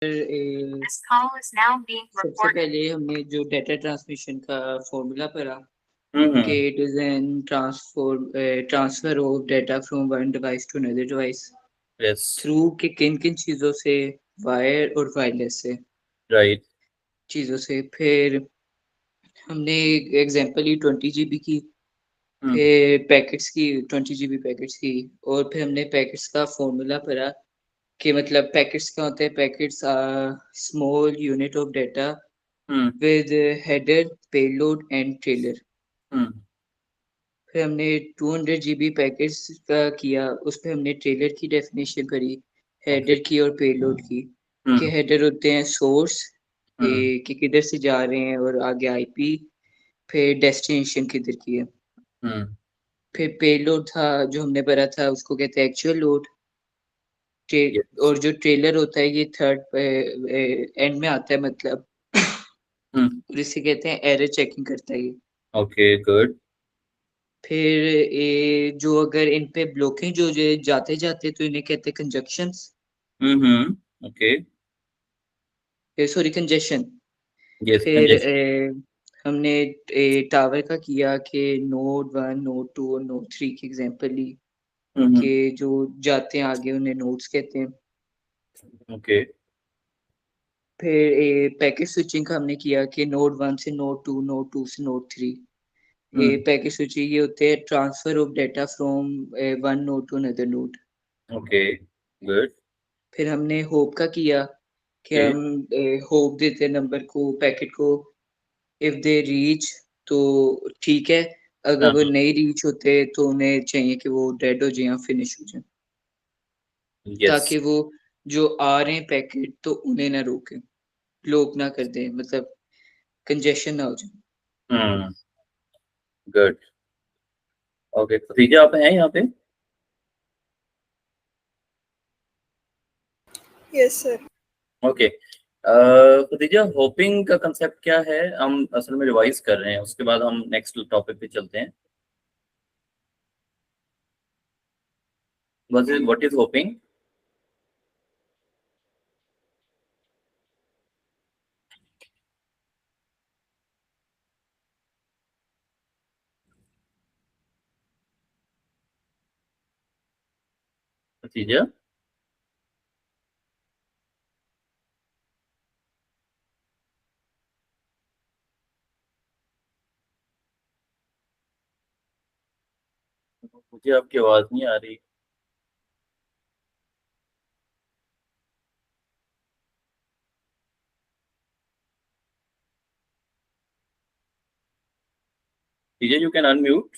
This call is now being सबसे recorded. पहले हमने जो डेटा ट्रांसमिशन का फॉर्मूला पढ़ा कि it is an transfer of data from one device to another device yes through के किन किन चीज़ों से, वायर और वायरलेस से, राइट चीज़ों से। फिर हमने एग्जांपल ली 20 GB की, फिर पैकेट्स की 20 GB पैकेट्स की, और फिर हमने पैकेट्स का फॉर्मूला पढ़ा कि मतलब पैकेट्स क्या होते हैं। Packets small unit of data with header, payload and trailer। फिर हमने 200 GB पैकेट्स का किया, उस पे हमने ट्रेलर की डेफिनेशन करी, हेडर की और पेलोड की। कि हेडर होते हैं सोर्स कि किधर से जा रहे हैं, और आगे आईपी, फिर डेस्टिनेशन किधर की है। फिर पेलोड था जो हमने भरा था, उसको कहते हैं एक्चुअल लोड। और जो ट्रेलर होता है ये थर्ड एंड में आता है, मतलब और इसे कहते हैं एरर चेकिंग करता है ये। Okay good. फिर जो अगर इन पे ब्लॉकिंग जो जो जाते जाते तो इन्हें कहते हैं conjunctions. Okay sorry, congestion. Yes फिर कंजेशन। हमने टावर का किया कि नोड 1, नोड 2 और नोड 3 की एग्जांपल ली कि जो जाते हैं आगे उन्हें नोड्स कहते हैं। ओके फिर पैकेट स्विचिंग का हमने किया कि नोड 1 से नोड 2, नोड 2 से नोड 3। पैकेट स्विचिंग ये होते हैं transfer of data from one node to another node. Okay good. फिर हमने होप का किया कि ओके हम होप देते हैं नंबर को, पैकेट को। इफ दे रीच तो ठीक है, अगर वो नहीं रीच होते तो उन्हें चाहिए कि वो डेड हो जाए या फिनिश हो जाए, यस ताकि वो जो आ रहे हैं पैकेट तो उन्हें ना रोके, ब्लॉक ना कर दें, मतलब कंजेशन ना हो जाए। गुड। ओके खदीजा आप हैं यहाँ पे? Yes sir. Okay Khadija hopping का कंसेप्ट क्या है? हम असल में रिवाइज कर रहे हैं, उसके बाद हम नेक्स्ट टॉपिक पे चलते हैं। What is hoping? खदीजा मुझे आपकी आवाज नहीं आ रही। Khadija you can unmute.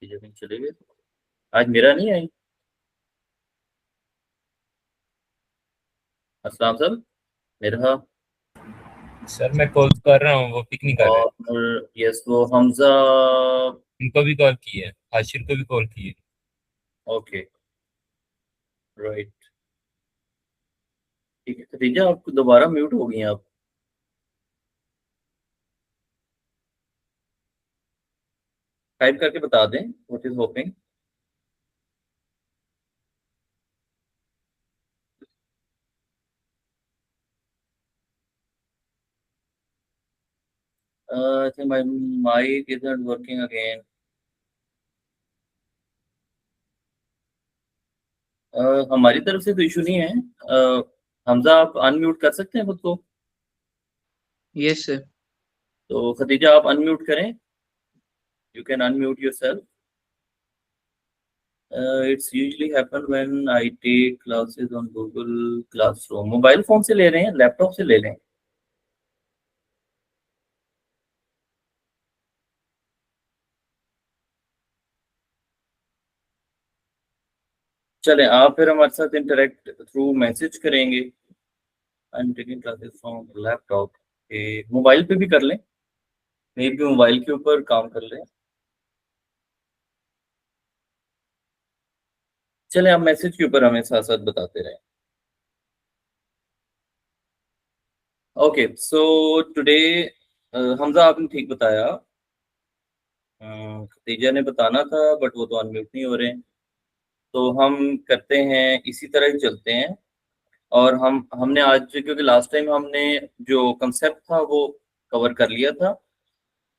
Khadija कहीं चले गए? आज मेरा नहीं आई। अस्सलाम सर मेरा। सर मैं कॉल कर रहा हूँ, वो पिक नहीं कर रहे। और यस वो हमजा। उनको भी कॉल की है, हाशिर को भी कॉल की है। ओके राइट ठीक है खदीजा आप दोबारा म्यूट हो गई हैं आप। टाइप करके बता दें what is hoping. I think my mic isn't working again. हमारी तरफ से तो इशू नहीं है। हमजा आप अनम्यूट कर सकते हैं खुद को? Yes sir. तो खदीजा आप अनम्यूट करें। You can unmute yourself. It's usually happen when I take classes on Google classroom. Mobile phone से ले रहे हैं, लैपटॉप से ले लें? चलें आप फिर हमारे साथ इंटरेक्ट थ्रू मैसेज करेंगे। I am taking classes from laptop. Mobile पे भी कर लें, मे भी मोबाइल के ऊपर काम कर लें। चलें आप मैसेज के ऊपर हमें साथ साथ बताते रहें। ओके सो टुडे हमजा आपने ठीक बताया खतीजा ने बताना था बट वो तो अनम्यूट नहीं हो रहे हैं, तो हम करते हैं इसी तरह ही चलते हैं। और हमने आज, क्योंकि लास्ट टाइम हमने जो कंसेप्ट था वो कवर कर लिया था,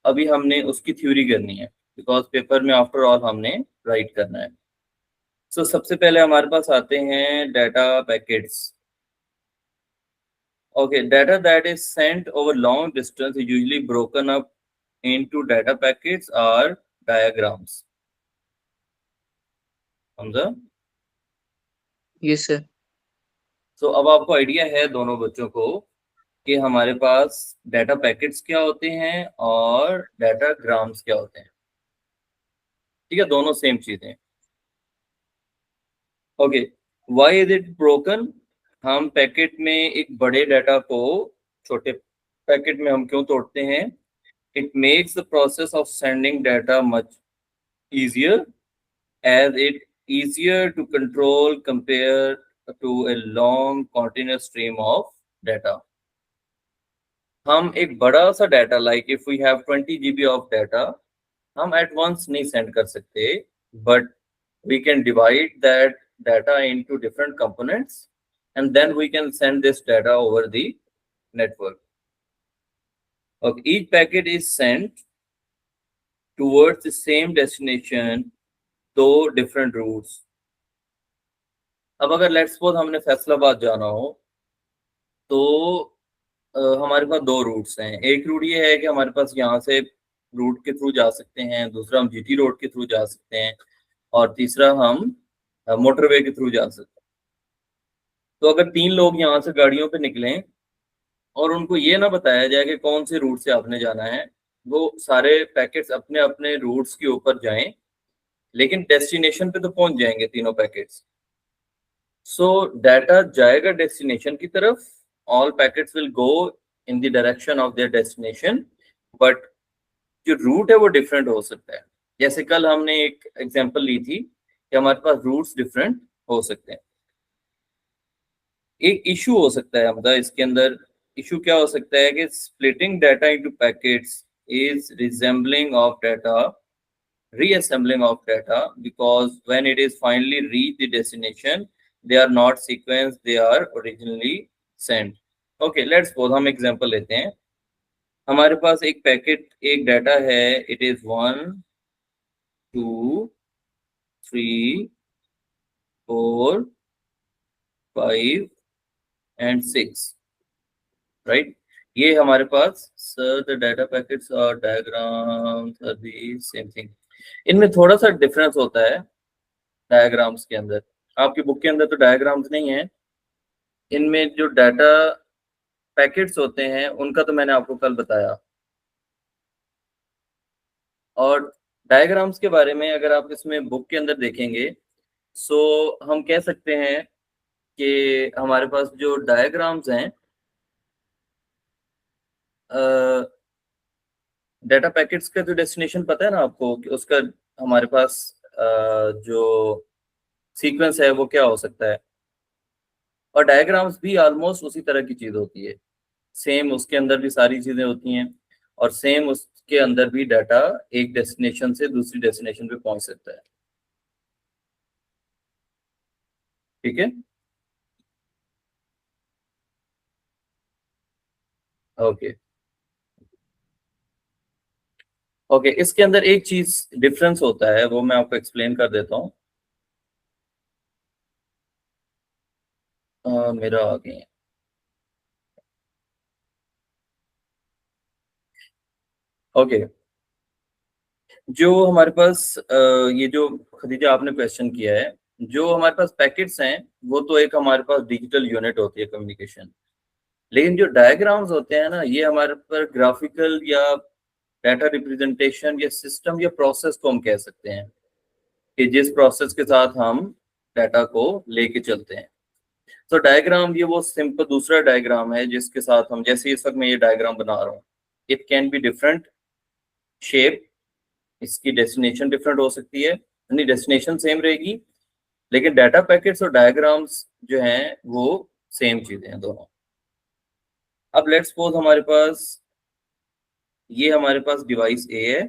अभी हमने उसकी थ्योरी करनी है, बिकॉज पेपर में आफ्टर ऑल हमने राइट करना है। सो सबसे पहले हमारे पास आते हैं data packets. Okay, data that is sent over long distance is usually broken up into data packets or diagrams. समझा? Yes sir. So अब आपको आइडिया है दोनों बच्चों को कि हमारे पास डाटा पैकेट्स क्या होते हैं और डाटा ग्राम्स क्या होते हैं। ठीक है, दोनों सेम चीजें। Okay, why is it broken? हम पैकेट में एक बड़े डाटा को छोटे पैकेट में हम क्यों तोड़ते हैं? It makes the process of sending data much easier, as it easier to control compared to a long continuous stream of data. हम एक बड़ा सा data, like if we have 20 GB of data, हम एट वंस नहीं send कर सकते, but we can divide that data into different components and then we can send this data over the network. Okay, each packet is sent towards the same destination though different routes. अब अगर let's suppose हमने फैसलाबाद जाना हो तो हमारे पास दो roots हैं। एक रूट ये है कि हमारे पास यहाँ से रूट के थ्रू जा सकते हैं, दूसरा हम जीटी रोड के थ्रू जा सकते हैं, और तीसरा हम मोटरवे के थ्रू जा सकते हैं। तो अगर 3 लोग यहाँ से गाड़ियों पे निकलें और उनको ये ना बताया जाए कि कौन से रूट से आपने जाना है, वो सारे पैकेट्स अपने अपने रूट्स के ऊपर जाएं, लेकिन डेस्टिनेशन पे तो पहुंच जाएंगे तीनों पैकेट्स। सो डाटा जाएगा डेस्टिनेशन की तरफ, all packets will go in the direction of their destination, but जो रूट है वो डिफरेंट हो सकता है। जैसे कल हमने एक एग्जांपल ली थी कि हमारे पास रूट्स डिफरेंट हो सकते हैं। एक इशू हो सकता है, मतलब इसके अंदर इशू क्या हो सकता है कि splitting data into packets is resembling of data, reassembling of data, because when it is finally reached the destination, they are not sequenced, they are originally sent. Okay, let's suppose हम example लेते हैं। हमारे पास एक packet, एक data है, it is 1 2 3 4 5 and 6, right? ये हमारे पास, सर द डाटा पैकेट्स और diagrams are the same thing. इनमें थोड़ा सा डिफरेंस होता है डायग्राम्स के अंदर। आपकी बुक के अंदर तो डायग्राम्स नहीं है, इनमें जो डाटा पैकेट्स होते हैं उनका तो मैंने आपको कल बताया। और डायग्राम्स के बारे में अगर आप इसमें बुक के अंदर देखेंगे, सो हम कह सकते हैं कि हमारे पास जो डायग्राम्स हैं, डाटा पैकेट्स का जो डेस्टिनेशन पता है ना आपको, कि उसका हमारे पास जो सीक्वेंस है वो क्या हो सकता है। और डायग्राम्स भी ऑलमोस्ट उसी तरह की चीज होती है, सेम उसके अंदर भी सारी चीजें होती हैं, और सेम उसके अंदर भी डाटा एक डेस्टिनेशन से दूसरी डेस्टिनेशन पे पहुंच सकता है। ठीक है, ओके ओके। इसके अंदर एक चीज डिफरेंस होता है, वो मैं आपको एक्सप्लेन कर देता हूँ। मेरा आ गया, ओके। जो हमारे पास ये जो खदीजा आपने क्वेश्चन किया है, जो हमारे पास पैकेट्स हैं वो तो एक हमारे पास डिजिटल यूनिट होती है कम्युनिकेशन, लेकिन जो डायग्राम्स होते हैं ना, ये हमारे पर ग्राफिकल या डाटा रिप्रेजेंटेशन या सिस्टम या प्रोसेस को हम कह सकते हैं, कि जिस प्रोसेस के साथ हम डाटा को लेके चलते हैं। तो डायग्राम ये वो सिंपल दूसरा डायग्राम है जिसके साथ हम, जैसे इस वक्त मैं ये डायग्राम बना रहा हूँ, it can be different shape, इसकी डेस्टिनेशन डिफरेंट हो सकती है, यानी डेस्टिनेशन सेम रहेगी, लेकिन डाटा पैकेट्स और डायग्राम्स जो हैं वो सेम चीजें हैं दोनों। अब लेट्स सपोज हमारे पास, ये हमारे पास डिवाइस ए है,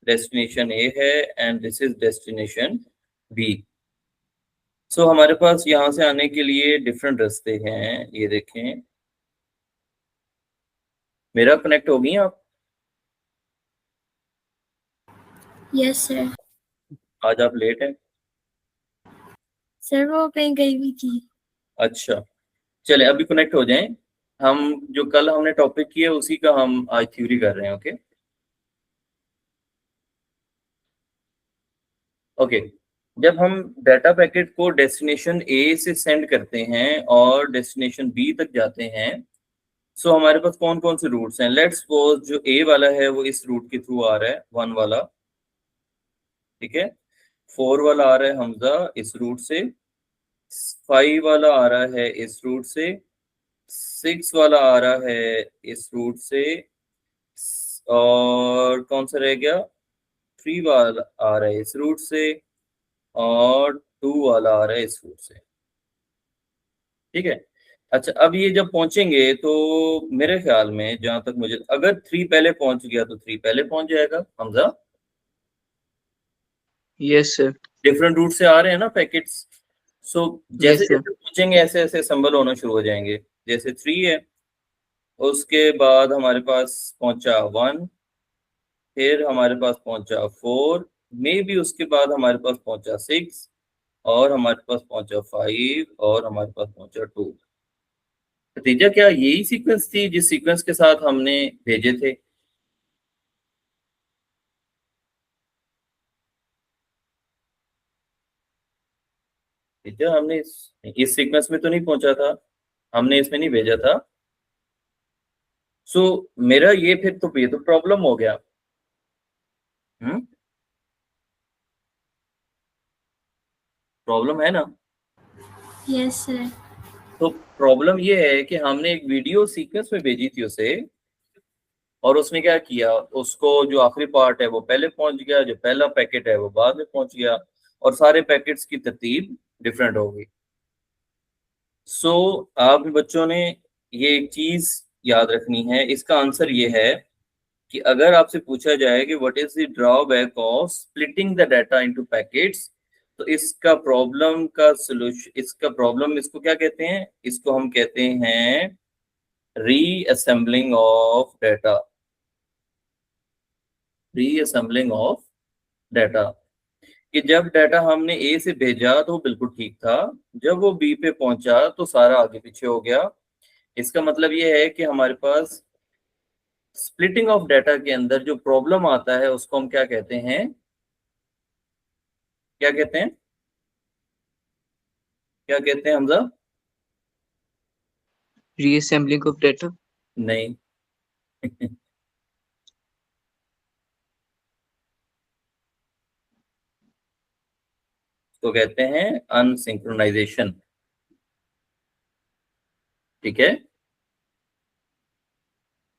डेस्टिनेशन ए है and this is destination B. So हमारे पास यहाँ से आने के लिए डिफरेंट रास्ते हैं, ये देखें। मेरा कनेक्ट हो गई आप? Yes sir. आज आप लेट हैं सर वो कहीं गई हुई थी। अच्छा, चले अभी कनेक्ट हो जाएं। हम जो कल हमने टॉपिक किया उसी का हम आज थ्योरी कर रहे हैं। Okay okay. जब हम डाटा पैकेट को डेस्टिनेशन ए से सेंड करते हैं और डेस्टिनेशन बी तक जाते हैं, सो हमारे पास कौन कौन से रूट्स हैं? लेट्स सपोज जो ए वाला है वो इस रूट के थ्रू आ रहा है, 1 वाला, ठीक है। 4 वाला आ रहा है हमजा इस रूट से, 5 वाला आ रहा है इस रूट से, 6 वाला आ रहा है इस रूट से, और कौन सा रह गया? 3 वाला आ रहा है इस रूट से, और 2 वाला आ रहा है इस रूट से, ठीक है। अच्छा, अब ये जब पहुंचेंगे तो मेरे ख्याल में जहां तक मुझे, अगर 3 पहले पहुंच गया तो 3 पहले पहुंच जाएगा Hamza. Yes sir. Different route से आ रहे हैं ना पैकेट्स, सो जैसे यस सर। जैसे पहुंचेंगे ऐसे ऐसे संबल होना शुरू हो जाएंगे। जैसे 3 है, उसके बाद हमारे पास पहुंचा 1, फिर हमारे पास पहुंचा 4, मे बी उसके बाद हमारे पास पहुंचा 6, और हमारे पास पहुंचा 5, और हमारे पास पहुंचा 2। नतीजा क्या यही सीक्वेंस थी जिस सीक्वेंस के साथ हमने भेजे थे? नतीजा हमने इस सीक्वेंस में तो नहीं पहुंचा था, हमने इसमें नहीं भेजा था। सो मेरा ये फिर तो ये तो प्रॉब्लम हो गया। प्रॉब्लम है ना? Yes sir. तो प्रॉब्लम ये है कि हमने एक वीडियो सीक्वेंस में भेजी थी उसे, और उसने क्या किया, उसको जो आखिरी पार्ट है वो पहले पहुंच गया, जो पहला पैकेट है वो बाद में पहुंच गया, और सारे पैकेट्स की तरतीब डिफरेंट हो गई। सो आप बच्चों ने ये एक चीज याद रखनी है, इसका आंसर ये है कि अगर आपसे पूछा जाए कि what is the drawback of splitting the data into packets, तो इसका प्रॉब्लम का सोल्यूशन, इसका प्रॉब्लम, इसको क्या कहते हैं? इसको हम कहते हैं reassembling of data. Reassembling of data, कि जब डाटा हमने ए से भेजा तो बिल्कुल ठीक था, जब वो बी पे पहुंचा तो सारा आगे पीछे हो गया। इसका मतलब ये है कि हमारे पास स्प्लिटिंग ऑफ डाटा के अंदर जो प्रॉब्लम आता है उसको हम क्या कहते हैं? क्या कहते हैं? क्या कहते हैं हमजा? Reassembling of data. नहीं तो कहते हैं अनसिंक्रोनाइजेशन, ठीक है।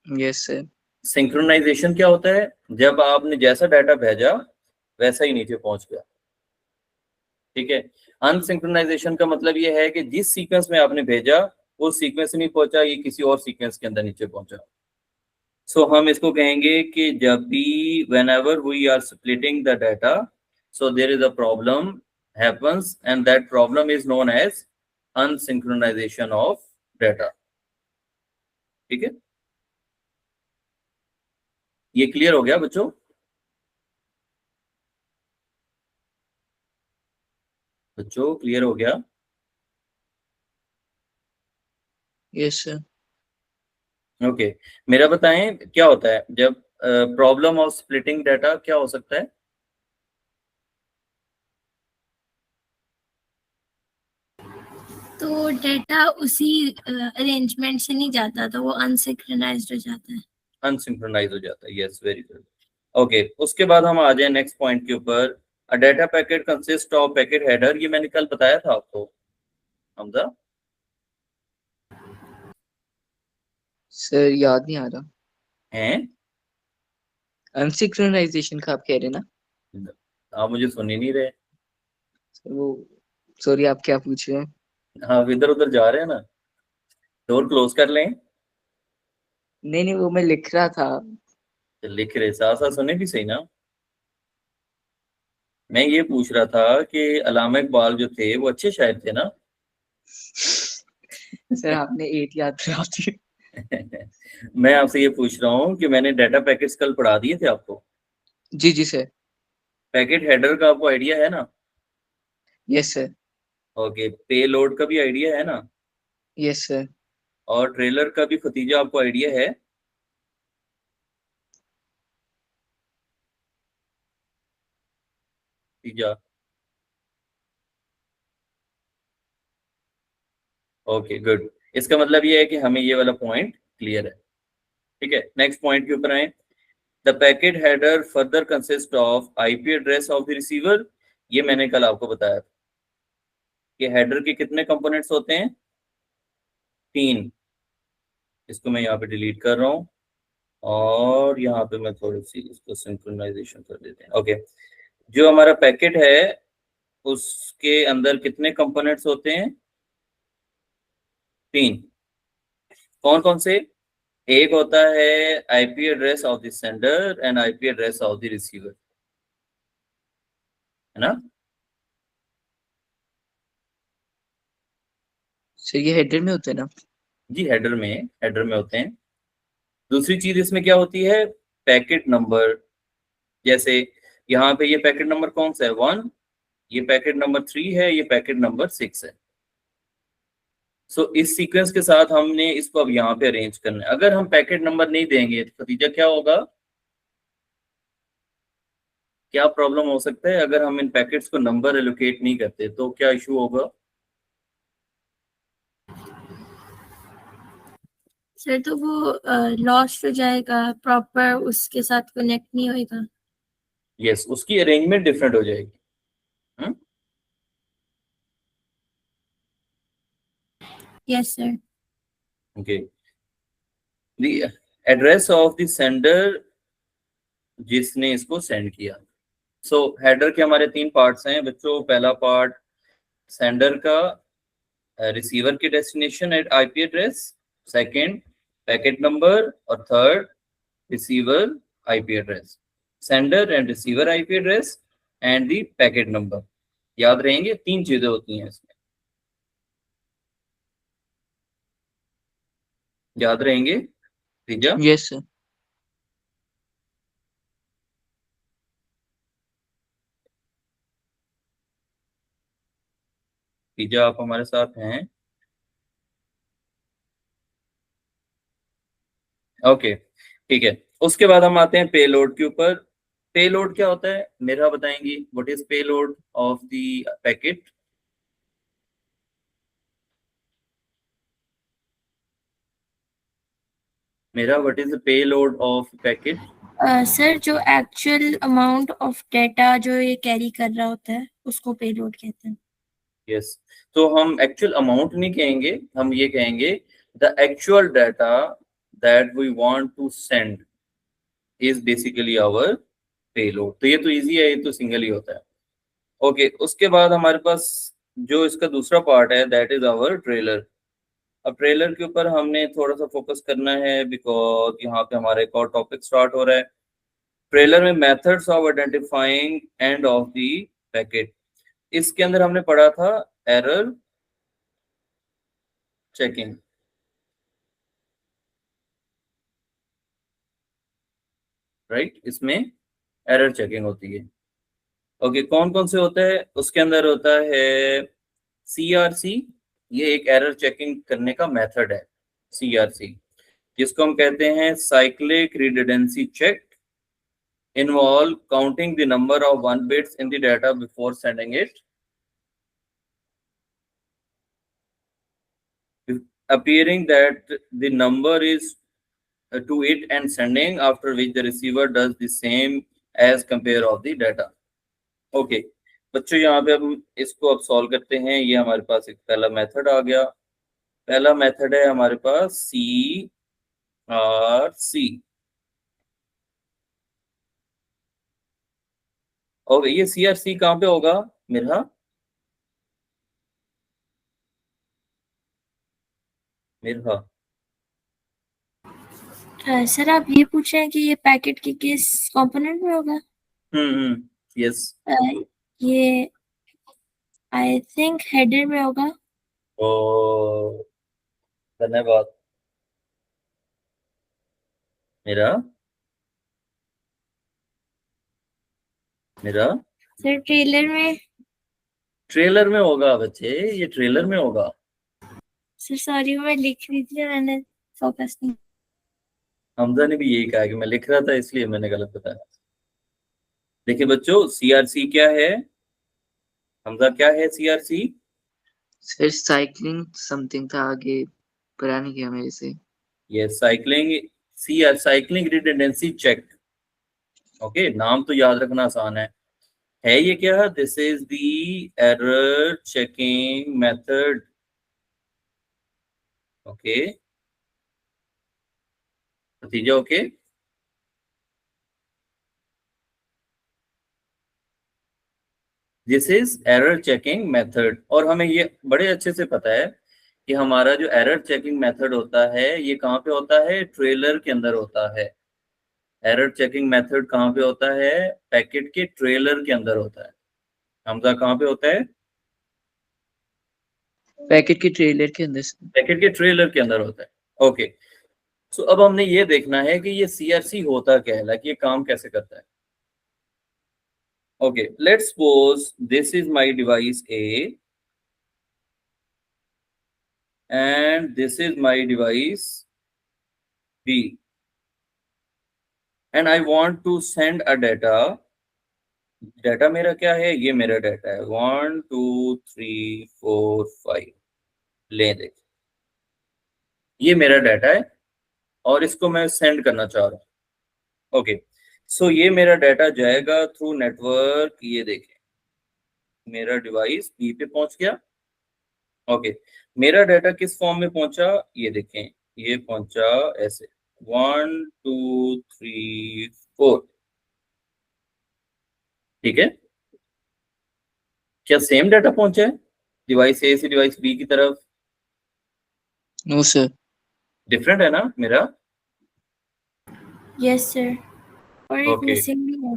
Yes sir. सिंक्रोनाइजेशन क्या होता है? जब आपने जैसा डाटा भेजा वैसा ही नीचे पहुंच गया, ठीक है। अनसिंक्रोनाइजेशन का मतलब ये है कि जिस सीक्वेंस में आपने भेजा वो सीक्वेंस नहीं पहुंचा, ये किसी और सीक्वेंस के अंदर नीचे पहुंचा। सो हम इसको कहेंगे कि जब भी whenever we are splitting the data, so there is a problem happens and that problem is known as unsynchronization of data, ठीक है। ये क्लियर हो गया बच्चों? बच्चों क्लियर हो गया? Yes sir. ओके मेरा बताएं क्या होता है जब प्रॉब्लम ऑफ स्प्लिटिंग डाटा, क्या हो सकता है? तो डाटा उसी अरेंजमेंट से नहीं जाता, तो वो अनसिंक्रोनाइज्ड हो जाता है। अनसिंक्रोनाइज हो जाता है, यस वेरी गुड। ओके उसके बाद हम आ जाए नेक्स्ट पॉइंट के ऊपर। अ data packet consist of packet header, ये मैंने कल बताया था आपको हमजा। सर याद नहीं आ रहा। हैं? अनसिंक्रोनाइजेशन का आप कह रहे हैं ना? आप मुझे सुन ही नहीं रहे। सर वो, सॉरी आप क्या पूछ रहे हैं? हाँ इधर उधर जा रहे हैं ना, डोर क्लोज कर लें। नहीं नहीं, वो मैं लिख रहा था। लिख रहे साथ साथ सुने भी सही ना। मैं ये पूछ रहा था कि अल्लामा इकबाल जो थे वो अच्छे शायर थे ना? सर आपने 8 याद करा दी। मैं आपसे ये पूछ रहा हूँ कि मैंने डाटा पैकेट्स कल पढ़ा दिए थे आपको। जी जी सर। पैकेट हेडर का आपको आइडिया है ना? Yes sir. ओके, पे लोड का भी आइडिया है ना? Yes sir. और ट्रेलर का भी खतीजा आपको आइडिया है? खतीजा। ओके गुड, इसका मतलब ये है कि हमें ये वाला पॉइंट क्लियर है। ठीक है, नेक्स्ट पॉइंट के ऊपर आए। The packet header further consist of IP address of the receiver. ये मैंने कल आपको बताया था कि हेडर के कितने कंपोनेंट्स होते हैं? 3। इसको मैं यहाँ पे डिलीट कर रहा हूँ और यहाँ पे मैं थोड़ी सी इसको सिंक्रोनाइजेशन कर देते हैं। ओके, जो हमारा पैकेट है उसके अंदर कितने कंपोनेंट्स होते हैं? 3। कौन कौन से? एक होता है IP address of the sender and IP address of the receiver, है ना? सर ये हेडर में होते हैं ना? जी, हेडर में होते हैं। दूसरी चीज इसमें क्या होती है? Packet number. जैसे यहाँ पे ये पैकेट नंबर कौन सा है? 1। ये पैकेट नंबर 3 है, ये पैकेट नंबर 6 है। सो इस सीक्वेंस के साथ हमने इसको अब यहाँ पे अरेंज करना है। अगर हम पैकेट नंबर नहीं देंगे तो नतीजा क्या होगा? क्या प्रॉब्लम हो सकता है अगर हम इन पैकेट्स को नंबर एलोकेट नहीं करते तो क्या इशू होगा? सर तो वो लॉस्ट हो जाएगा, प्रॉपर उसके साथ कनेक्ट नहीं होएगा। यस, उसकी अरेंजमेंट डिफरेंट हो जाएगी। Yes sir. Okay, the address of the sender, जिसने इसको सेंड किया। सो हेडर के हमारे 3 पार्ट्स हैं बच्चों। पहला पार्ट सेंडर का रिसीवर की destination at IP address, second packet number और third receiver IP address. Sender and receiver IP address and the packet number. याद रहेंगे, 3 चीजें होती हैं इसमें, याद रहेंगे। तीजा, यस सर। तीजा आप हमारे साथ हैं? ओके ठीक है। उसके बाद हम आते हैं पेलोड के ऊपर। पेलोड क्या होता है मेरा बताएंगी? What is payload of the packet? मेरा what is the payload of packet? Sir जो एक्चुअल अमाउंट ऑफ डेटा जो ये कैरी कर रहा होता है उसको पेलोड कहते हैं। यस, तो हम एक्चुअल अमाउंट नहीं कहेंगे, हम ये कहेंगे the actual data that we want to send is basically our payload. तो ये तो इजी है, ये तो सिंगल ही होता है। ओके, उसके बाद हमारे पास जो इसका दूसरा पार्ट है दैट इज आवर ट्रेलर। अब ट्रेलर के ऊपर हमने थोड़ा सा फोकस करना है बिकॉज यहाँ पे हमारा एक और टॉपिक स्टार्ट हो रहा है। ट्रेलर में methods of identifying end of the packet. इसके अंदर हमने पढ़ा था एरर चेकिंग, राइट? इसमें एरर चेकिंग होती है। ओके, कौन कौन से होता है? उसके अंदर होता है सीआरसी, ये एक एरर चेकिंग करने का मेथड है सीआरसी, जिसको हम कहते हैं cyclic redundancy check. Involve counting the number of 1 bits in the data before sending it, appearing that the number is to it and sending, after which the receiver does the same as compare of the data. Okay बच्चों, यहाँ पे हम इसको अब solve करते हैं। ये हमारे पास एक पहला मेथड आ गया। पहला मेथड है हमारे पास सी आर सी। ओके, ये सी आर सी कहाँ पे होगा मेरा? मेरा सर आप ये पूछ रहे हैं कि ये पैकेट के किस कंपोनेंट में होगा? यस। ये आई थिंक हेडर में होगा। ओ धन्यवाद मेरा मेरा सर ट्रेलर में। ट्रेलर में होगा बच्चे, ये ट्रेलर में होगा। सर सॉरी, मैं लिख रही थी, मैंने फोकस नहीं। हमजा ने भी यही कहा कि मैं लिख रहा था इसलिए मैंने गलत बताया। देखिए बच्चों, सीआरसी क्या है? हमजा क्या है सीआरसी? सर साइक्लिंग समथिंग था आगे, पता नहीं किया मेरे से। ये साइक्लिंग रिडंडेंसी चेक। ओके, नाम तो याद रखना आसान है ये क्या? This is the error checking method. Okay नतीजा okay. This is error checking method, और हमें ये बड़े अच्छे से पता है कि हमारा जो एरर चेकिंग मेथड होता है ये कहाँ पे होता है? ट्रेलर के अंदर होता है। एरर चेकिंग मेथड कहाँ पे होता है? पैकेट के ट्रेलर के अंदर होता है। हमजा कहाँ पे होता है? पैकेट के ट्रेलर के अंदर से। पैकेट के ट्रेलर के अंदर होता है। ओके, सो अब हमने ये देखना है कि ये सीआरसी होता क्या है, लाइक ये काम कैसे करता है। Okay, let's suppose this is my device A and this is my device B and I want to send a data मेरा क्या है? ये मेरा डाटा है 1 2 3 4 5। ले देख, ये मेरा डाटा है और इसको मैं सेंड करना चाह रहा हूँ। ओके, सो ये मेरा डाटा जाएगा थ्रू नेटवर्क। ये देखें, मेरा डिवाइस बी पे पहुंच गया। ओके, मेरा डाटा किस फॉर्म में पहुंचा? ये देखें, ये पहुंचा ऐसे 1 2 3 4। ठीक है, क्या सेम डाटा पहुंचा है डिवाइस ए से डिवाइस बी की तरफ? No sir. डिफरेंट है ना मेरा? यस सर, और एक ओके, मिसिंग भी है।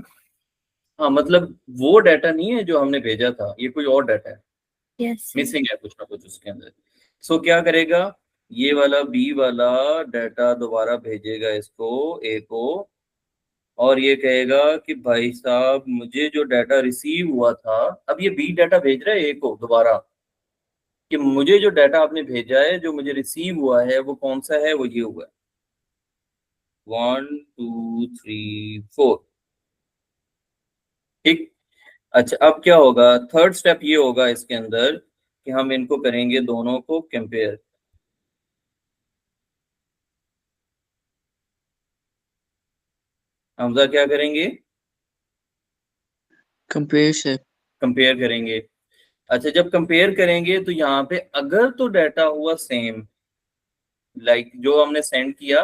हाँ मतलब वो डाटा नहीं है जो हमने भेजा था, ये कोई और डाटा है, यस सर। मिसिंग है कुछ ना कुछ उसके अंदर। सो क्या करेगा? ये वाला बी वाला डाटा दोबारा भेजेगा इसको ए को, और ये कहेगा कि भाई साहब मुझे जो डाटा रिसीव हुआ था, अब ये बी डाटा भेज रहा है ए को दोबारा कि मुझे जो डाटा आपने भेजा है, जो मुझे रिसीव हुआ है वो कौन सा है? वो ये हुआ है 1 2 3 4। ठीक, अच्छा अब क्या होगा? थर्ड स्टेप ये होगा इसके अंदर कि हम इनको करेंगे दोनों को कंपेयर। हमजा क्या करेंगे? Compare sir. कंपेयर करेंगे। अच्छा, जब कंपेयर करेंगे तो यहाँ पे अगर तो डाटा हुआ सेम, लाइक जो हमने सेंड किया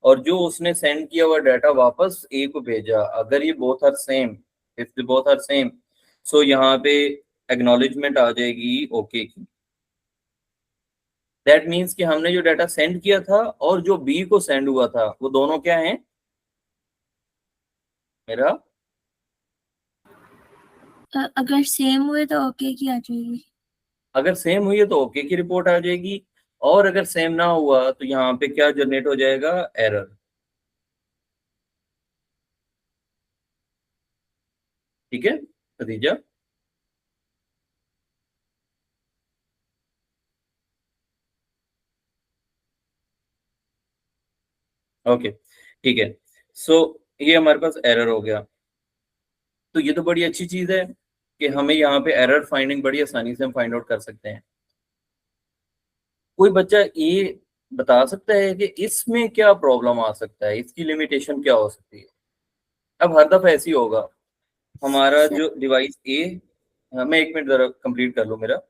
और जो उसने सेंड किया हुआ डाटा वापस ए को भेजा, अगर ये both are same, if they both are same, so यहाँ पे एक्नॉलेजमेंट आ जाएगी ओके की। दैट मीन्स कि हमने जो डाटा सेंड किया था और जो बी को सेंड हुआ था वो दोनों क्या हैं मेरा? अगर सेम हुए तो ओके की आ जाएगी। अगर सेम हुई है तो ओके की रिपोर्ट आ जाएगी, और अगर सेम ना हुआ तो यहाँ पे क्या जनरेट हो जाएगा? एरर। ठीक है खदीजा? ओके ठीक है, सो ये हमारे पास एरर हो गया। तो ये तो बड़ी अच्छी चीज है कि हमें यहाँ पे एरर फाइंडिंग बड़ी आसानी से हम फाइंड आउट कर सकते हैं। कोई बच्चा ये बता सकता है कि इसमें क्या प्रॉब्लम आ सकता है, इसकी लिमिटेशन क्या हो सकती है? अब हर दफा ऐसी होगा, हमारा सर जो डिवाइस ए, मैं एक मिनट जरा कंप्लीट कर लूँ मेरा।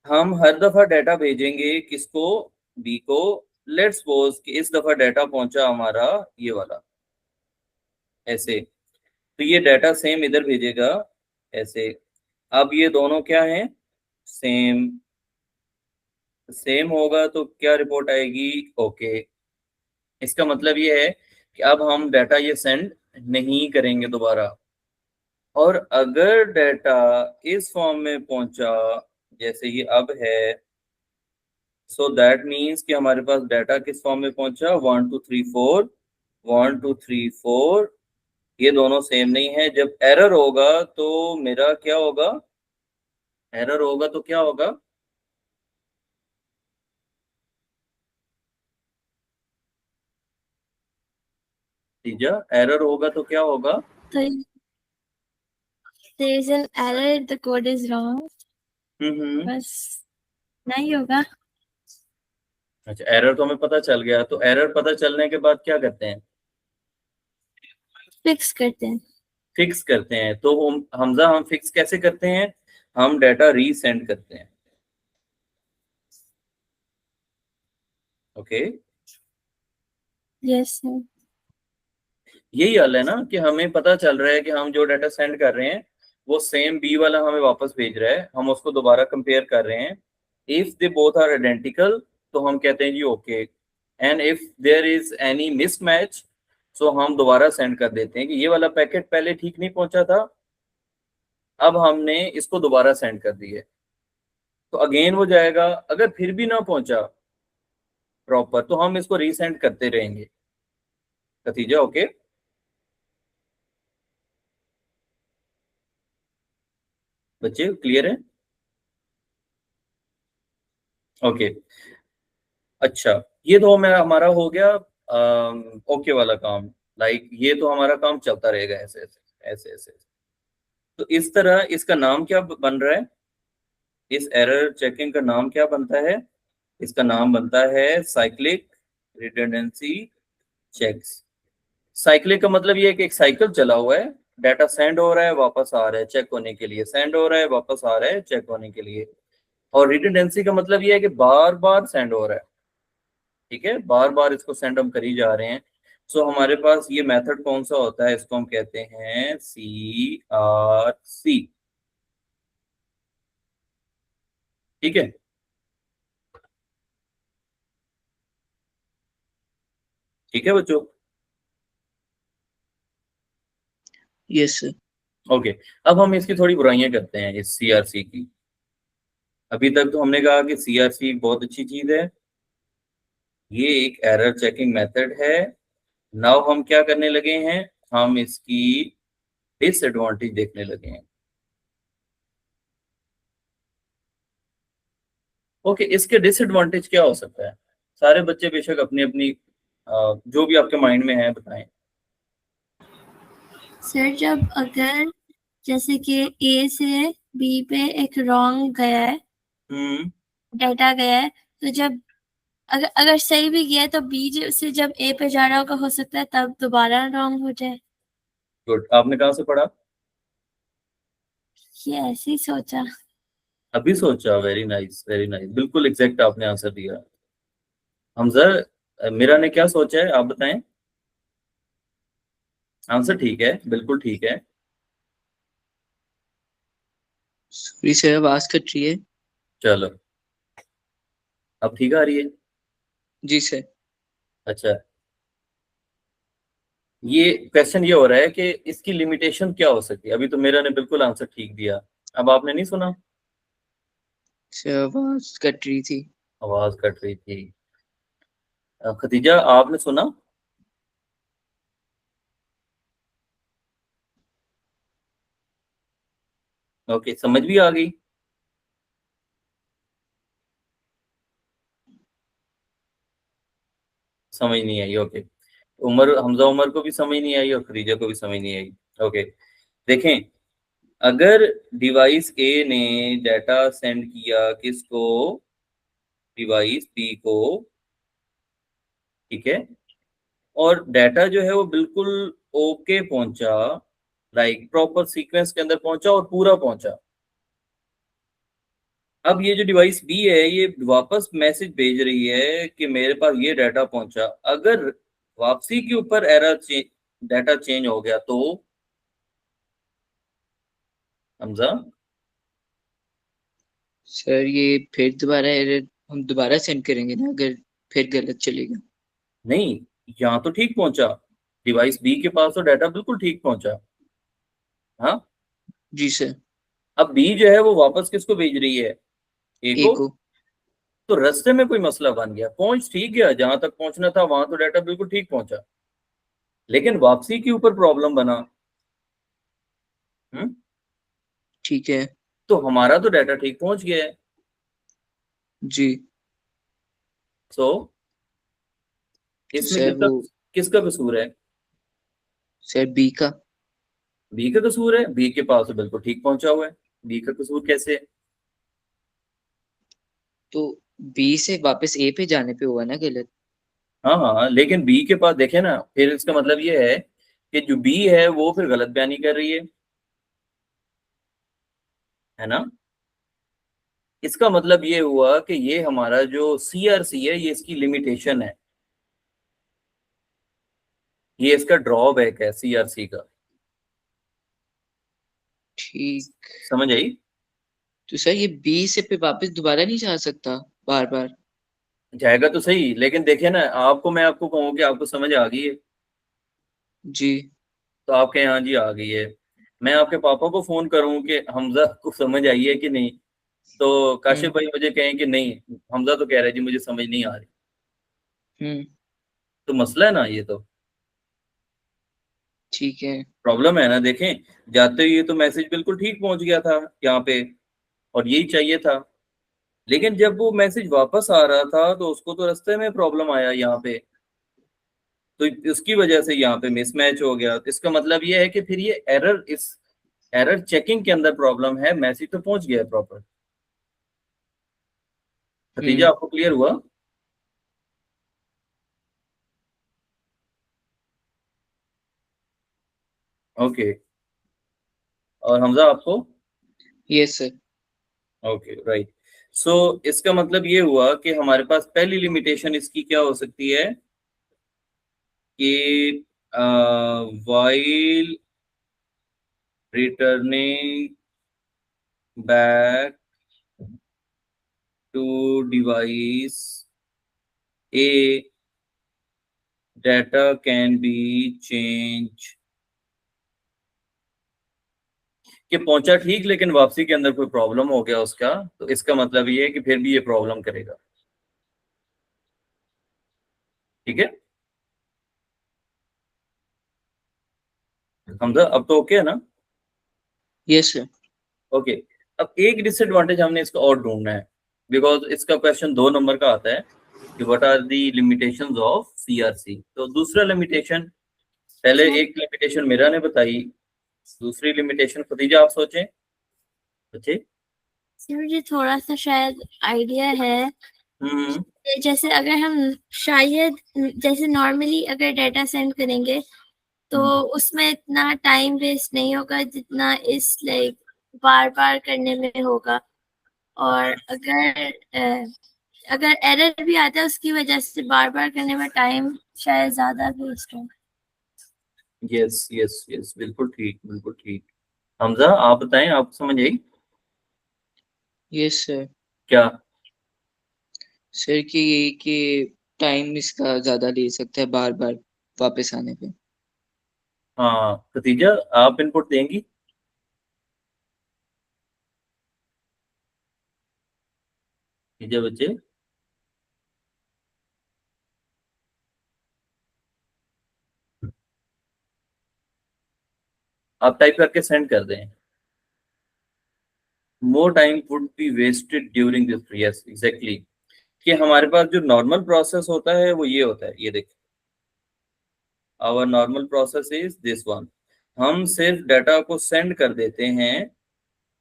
हम हर दफा डाटा भेजेंगे किसको? बी को। लेट्स सपोज कि इस दफा डाटा पहुंचा हमारा ये वाला ऐसे, तो ये डाटा सेम इधर भेजेगा ऐसे। अब ये दोनों क्या हैं? सेम। सेम होगा तो क्या रिपोर्ट आएगी? ओके। इसका मतलब ये है कि अब हम डाटा ये सेंड नहीं करेंगे दोबारा। और अगर डाटा इस फॉर्म में पहुंचा जैसे ये अब है, सो दैट मीन्स कि हमारे पास डाटा किस फॉर्म में पहुंचा, 1 2 3 4, 1 2 3 4, ये दोनों सेम नहीं है। जब एरर होगा तो मेरा क्या होगा, एरर होगा तो क्या होगा, एरर होगा तो क्या होगा, तो there is an error, the code is wrong, बस नहीं होगा। अच्छा, एरर तो हमें पता चल गया, तो एरर पता चलने के बाद क्या करते हैं, फिक्स करते हैं। फिक्स करते हैं। तो हमजा हम फिक्स कैसे करते हैं, हम डाटा रीसेंड करते हैं। Okay, yes sir. यही हल है ना, कि हमें पता चल रहा है कि हम जो डाटा सेंड कर रहे हैं वो सेम बी वाला हमें वापस भेज रहा है, हम उसको दोबारा कंपेयर कर रहे हैं। If they both are identical तो हम कहते हैं जी okay, and if there is any mismatch so हम दोबारा सेंड कर देते हैं कि ये वाला पैकेट पहले ठीक नहीं पहुंचा था, अब हमने इसको दोबारा सेंड कर दिया, तो अगेन वो जाएगा। अगर फिर भी ना पहुंचा प्रॉपर तो हम इसको रीसेंड करते रहेंगे। नतीजा ओके। बच्चे क्लियर है? ओके, अच्छा, ये तो हमारा हो गया ओके वाला काम। लाइक ये तो हमारा काम चलता रहेगा ऐसे ऐसे ऐसे ऐसे। तो इस तरह इसका नाम क्या बन रहा है, इस एरर चेकिंग का नाम क्या बनता है, इसका नाम बनता है साइक्लिक रिडंडेंसी चेक्स। साइक्लिक का मतलब ये है कि एक साइकिल चला हुआ है, डाटा सेंड हो रहा है वापस आ रहा है चेक होने के लिए, सेंड हो रहा है वापस आ रहा है चेक होने के लिए। और रिडंडेंसी का मतलब ये है कि बार बार सेंड हो रहा है, ठीक है, बार बार इसको सेंड हम करी जा रहे हैं। सो हमारे पास ये मेथड कौन सा होता है, इसको हम कहते हैं CRC, ठीक है। ठीक है बच्चों, यस सर। ओके। अब हम इसकी थोड़ी बुराइयां करते हैं इस CRC की। अभी तक तो हमने कहा कि CRC एक बहुत अच्छी चीज है, ये एक एरर चेकिंग मेथड है। नाउ हम क्या करने लगे हैं, हम इसकी डिसएडवांटेज देखने लगे हैं। ओके, इसके डिसएडवांटेज क्या हो सकता है, सारे बच्चे बेशक अपनी अपनी जो भी आपके माइंड में है बताएं। सर जब अगर जैसे कि ए से बी पे एक रॉन्ग गया है, डाटा गया है, तो जब अगर सही भी गया है तो बी से जब ए पे जा रहा होगा, हो सकता है तब दोबारा रॉन्ग हो जाए। गुड, आपने कहाँ से पढ़ा, ये ऐसे ही सोचा। अभी सोचा, वेरी नाइस वेरी नाइस, बिल्कुल एग्जैक्ट आपने आंसर दिया। हमजा, मेरा ने क्या सोचा है आप बताएं। आंसर ठीक है, बिल्कुल ठीक है। सॉरी सर, आवाज कट रही है। चलो, अब ठीक आ रही है। जी सर। अच्छा, ये क्वेश्चन ये हो रहा है कि इसकी लिमिटेशन क्या हो सकती है। अभी तो मेरा ने बिल्कुल आंसर ठीक दिया, अब आपने नहीं सुना, सर आवाज कट रही थी। आवाज कट रही थी। खदीजा आपने सुना, ओके, समझ भी आ गई। समझ नहीं आई, ओके। हमजा उमर को भी समझ नहीं आई और खदीजा को भी समझ नहीं आई। ओके, देखें, अगर डिवाइस ए ने डाटा सेंड किया किसको, डिवाइस बी को, ठीक है, और डाटा जो है वो बिल्कुल ओके पहुंचा, लाइक प्रॉपर सीक्वेंस के अंदर पहुंचा और पूरा पहुंचा। अब ये जो डिवाइस बी है ये वापस मैसेज भेज रही है कि मेरे पास ये डाटा पहुंचा। अगर वापसी के ऊपर डाटा चेंज हो गया तो हमजा, सर ये फिर दोबारा एरर हम दोबारा सेंड करेंगे ना, अगर फिर गलत चलेगा। नहीं, यहाँ तो ठीक पहुंचा, डिवाइस बी के पास तो डाटा बिल्कुल ठीक पहुंचा। हाँ, जी सर। अब बी जो है वो वापस किसको भेज रही है, ए ए को। को। तो रास्ते में कोई मसला बन गया, पहुंच ठीक गया, जहां तक पहुंचना था वहां तो डाटा बिल्कुल ठीक पहुंचा, लेकिन वापसी के ऊपर प्रॉब्लम बना। ठीक है। तो हमारा तो डाटा ठीक पहुंच गया है। जी। सो तो इसमें सर किसका वो किसका कसूर है, सर बी का। बी का कसूर है, बी के पास तो बिल्कुल ठीक पहुंचा हुआ है, बी का कसूर कैसे है? तो बी से वापस ए पे जाने पे हुआ ना गलत। हाँ हाँ, लेकिन बी के पास देखे ना, फिर इसका मतलब ये है कि जो बी है वो फिर गलत बयानी कर रही है ना। इसका मतलब ये हुआ कि ये हमारा जो सीआरसी है ये इसकी लिमिटेशन है, ये इसका ड्रॉबैक है सीआरसी का। ठीक। समझ आई? तो सर ये बी से पे वापस दोबारा नहीं जा सकता बार बार। जाएगा तो सही, लेकिन देखिए ना, मैं आपको कहूँ कि आपको समझ आ गई है, जी। तो आपके यहाँ जी आ गई है। मैं आपके पापा को फोन करूँ कि हमजा को समझ आई है कि नहीं, तो काशिफ हम्म। भाई मुझे कहें कि नहीं, हमजा तो कह रहे जी मुझे समझ नहीं आ रही। हम्म। तो मसला है ना ये, तो ठीक है। प्रॉब्लम है ना। देखें, जाते हुए तो मैसेज बिल्कुल ठीक पहुंच गया था यहाँ पे, और यही चाहिए था, लेकिन जब वो मैसेज वापस आ रहा था तो उसको तो रास्ते में प्रॉब्लम आया यहाँ पे, तो इसकी वजह से यहाँ पे मिसमैच हो गया। तो इसका मतलब ये है कि फिर ये एरर, इस एरर चेकिंग के अंदर प्रॉब्लम है, मैसेज तो पहुंच गया है प्रॉपर। नतीजा हम्म। आपको क्लियर हुआ? ओके। और हमजा आपको? Yes sir. Okay right. So इसका मतलब ये हुआ कि हमारे पास पहली लिमिटेशन इसकी क्या हो सकती है कि while returning back to device A data can be changed, कि पहुंचा ठीक लेकिन वापसी के अंदर कोई प्रॉब्लम हो गया उसका, तो इसका मतलब ये है कि फिर भी ये प्रॉब्लम करेगा। ठीक है हमजा, अब तो ओके है ना? Yes sir. ओके। अब एक डिसएडवांटेज हमने इसका और ढूंढना है, बिकॉज इसका क्वेश्चन 2 नंबर का आता है कि what are the limitations of CRC. तो दूसरा लिमिटेशन, पहले एक लिमिटेशन मेरा ने बताई, दूसरी लिमिटेशन खदीजा आप सोचें बच्चे। मुझे थोड़ा सा शायद आइडिया है। जैसे अगर हम शायद जैसे नॉर्मली अगर डाटा सेंड करेंगे तो उसमें इतना टाइम वेस्ट नहीं होगा जितना इस लाइक बार बार करने में होगा। और अगर एरर भी आता है उसकी वजह से बार बार करने में टाइम शायद ज्यादा वेस्ट हो। यस यस यस, बिल्कुल ठीक, बिल्कुल ठीक। हमजा आप बताएं, आपको समझ आई? Yes sir. क्या? सर कि यही कि टाइम इसका ज्यादा ले सकता है बार बार वापस आने पे। हाँ खदीजा, आप इनपुट देंगी? खदीजा बच्चे, आप टाइप करके सेंड कर दें। More time would be wasted during this, yes exactly. कि हमारे पास जो नॉर्मल प्रोसेस होता है वो ये होता है, ये देखिए, our normal process is this one. हम सिर्फ डाटा को सेंड कर देते हैं,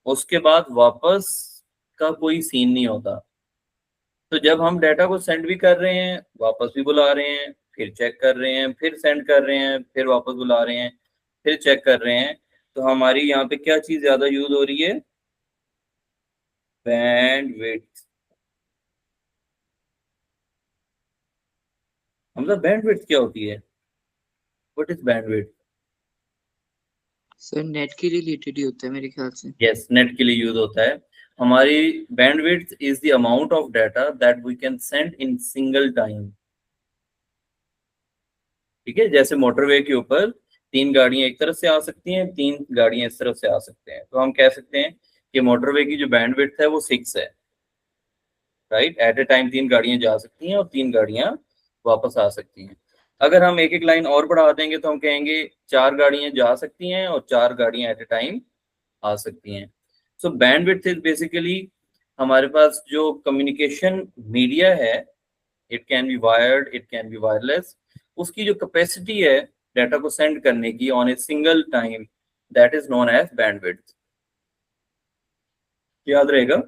उसके बाद वापस का कोई सीन नहीं होता। तो जब हम डाटा को सेंड भी कर रहे हैं, वापस भी बुला रहे हैं, फिर चेक कर रहे हैं, फिर सेंड कर रहे हैं, फिर वापस बुला रहे हैं, फिर चेक कर रहे हैं, तो हमारी यहाँ पे क्या चीज ज्यादा यूज हो रही है? बैंडविड्थ। मतलब बैंडविड्थ क्या होती है? What is bandwidth? Sir net के रिलेटेड ही होता है मेरे ख्याल से। यस, नेट के लिए यूज होता है। हमारी bandwidth is the amount of data that we can send in single time. ठीक है, जैसे मोटरवे के ऊपर 3 गाड़ियां एक तरफ से आ सकती हैं, 3 गाड़ियां इस तरफ से आ सकते हैं। तो हम कह सकते हैं कि मोटरवे की जो बैंडविड्थ है वो 6 है, राइट। एट ए टाइम 3 गाड़ियां जा सकती हैं और 3 गाड़ियां वापस आ सकती हैं। अगर हम एक एक लाइन और बढ़ा देंगे तो हम कहेंगे 4 गाड़ियां जा सकती हैं और 4 गाड़ियां एट ए टाइम आ सकती हैं। सो बैंडविड्थ इज बेसिकली हमारे पास जो कम्युनिकेशन मीडिया है, it can be wired, it can be wireless, उसकी जो कैपेसिटी है डाटा को सेंड करने की on a single time, that is known as bandwidth. याद रहेगा?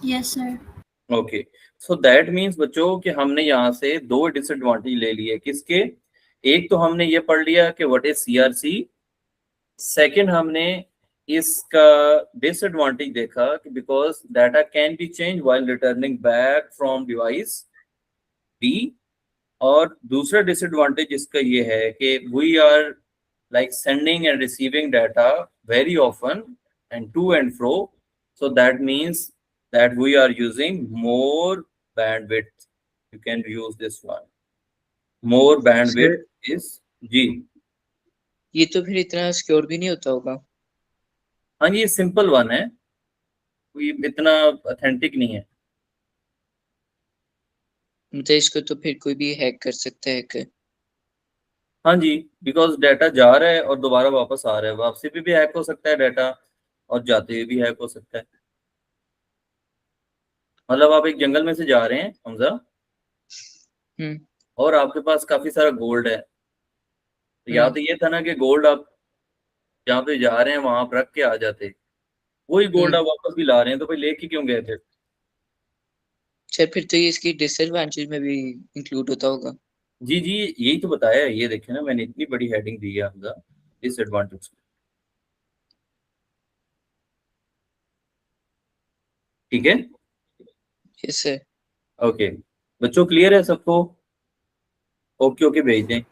Yes sir. Okay, so that means बच्चों कि हमने यहाँ से 2 डिसएडवांटेज ले लिए। किसके? एक तो हमने ये पढ़ लिया कि व्हाट इज सीआरसी, सेकंड हमने इसका डिसएडवांटेज देखा कि because data can be change while returning back from device B, और दूसरा डिसएडवांटेज इसका ये है कि we are like sending and receiving data very often and to and fro, so that means that we are using more bandwidth. You can use this one, more bandwidth is जी। ये तो फिर इतना secure भी नहीं होता होगा। हाँ, ये सिंपल वन है, कोई इतना ऑथेंटिक नहीं है। मतलब इसको तो फिर कोई भी हैक कर सकता है हैकर। हाँ जी, बिकॉज डाटा जा रहा है और दोबारा वापस आ रहा है, वापसी भी हैक हो सकता है डाटा, और जाते हुए भी हैक हो सकता है। मतलब आप एक जंगल में से जा रहे हैं हमजा, और आपके पास काफी सारा गोल्ड है, तो या तो ये था ना कि गोल्ड आप जहाँ पे जा रहे हैं वहां पर रख के आ जाते, वही गोल्ड आप वापस भी ला रहे हैं, तो भाई लेके क्यों गए थे? सर फिर तो ये इसकी डिसएडवांटेज में भी इंक्लूड होता होगा। जी जी, यही तो बताया, ये देखे ना मैंने इतनी बड़ी हेडिंग दी है हमजा डिसएडवांटेज। ठीक है, यस सर। ओके बच्चों, क्लियर है सबको? ओके ओके भेज दें।